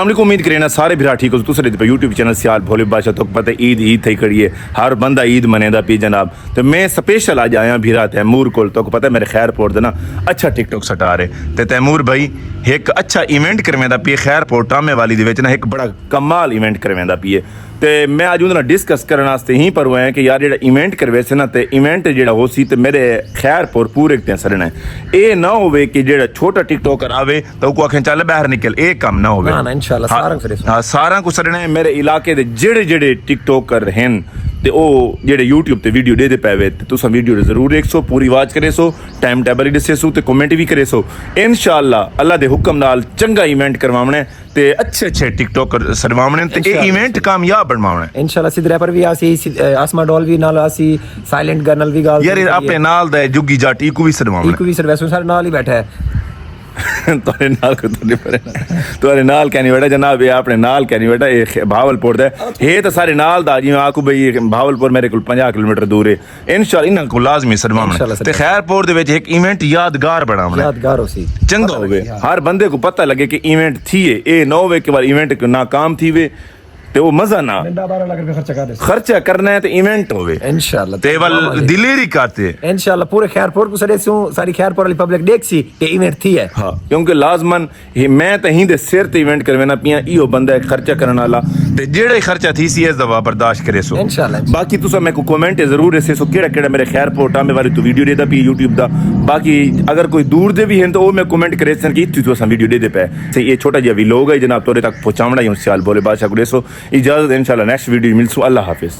हमने उम्मीद करें ना सारे भरा ठीक हो तुसरे पे यूट्यूब चैनल सियाल भोले बादशाह तो पता ईद थी खड़ी है हर बंदा ईद मनेदा पी जनाब तो मैं स्पेशल आज आया भीरा तैमूर को तो पता मेरे खैरपोर्ट दे ना अच्छा टिकटॉक सटा रहे ते तैमूर भाई एक अच्छा इवेंट करवेंदा पी खैरपोर्ट टामे वाली दे विच ना एक बड़ा कमाल इवेंट करवेंदा पी है ते मैं अज उन्हें डिस्कस करने वास्ते ही पर होया कि यार जेड़ा इवेंट करवे से ना ते इवेंट जेड़ा हो सी ते मेरे खैरपुर पूरे ते सड़ना है ये ना होवे कि जेड़ा छोटा टिकटॉकर आवे तो को आखे चल बाहर निकल ये काम ना होवे ना इंशाल्लाह हाँ सारा को सड़ना है मेरे इलाके दे जेड़े जेड़े टिकटॉकर हैं ते ओ जेड़े यूट्यूब ते वीडियो दे पावे ते तुसा वीडियो जरूर देखसो पूरी वाच करे सो टाइम टेबल ही दसेसो ते कमेंट भी करे सो इंशाल्लाह अल्लाह दे हुक्म नाल चंगा इवेंट करवावणे ते अच्छे टिकटॉकर सरवावणे ते ये इवेंट कामयाब बनवावणे इंशाल्लाह सिद्धरे पर भी आसी आसमा डॉल भी नाल आसी साइलेंट गर्नल भी गाल यार अपने नाल दा जुग्गी जाट इको भी सरवावणे इको भी सर्विस सारे नाल ही बैठा है तुम्हारे नाल को तुम्हारे नाल क्या नहीं बेटा जनाब ये अपने नाल क्या नहीं बेटा ये भावलपुर दा ये तो सारे नाल दा जी आखो भाई भावलपुर मेरे को 50 किलोमीटर दूर है इंशाल्लाह इन्हां को लाजमी सरवावणे ते खैरपुर दे विच एक इवेंट यादगार बनावणे यादगार होसी चंगा होवे हर बंदे को पता लगे कि इवेंट थी ए ना होवे कि बार इवेंट नाकाम थी वे ते वो मजा ना खर्चा करना है तो इवेंट होवे इंशाल्लाह ते वल दिलेरी करते इंशाल्लाह पूरे खैरपुर को सरे सु सारी खैरपुर वाली पब्लिक देख सी के इवेंट थी है हां क्योंकि लाजमन मैं तो ही दे सिर ते इवेंट करवेना पिया इयो बंदा खर्चा करन वाला ते जेड़े खर्चा थी सी इस दवा बर्दाश्त करे सो इंशाल्लाह बाकी तुसा मैं को कमेंट जरूर ऐसे सो केड़ा मेरे खैरपुर टामे वाली तो वीडियो देदा पी YouTube दा बाकी अगर कोई दूर दे भी हैं तो वो मैं कमेंट करे सन कि तू तुसा वीडियो दे पे से ये छोटा जिहा व्लॉग है जनाब तोरे तक पहुंचावना ही सियाल बोले बादशाह को देसो इजाजत इंशाल्लाह नेक्स्ट वीडियो मिलसू अल्लाह हाफिज।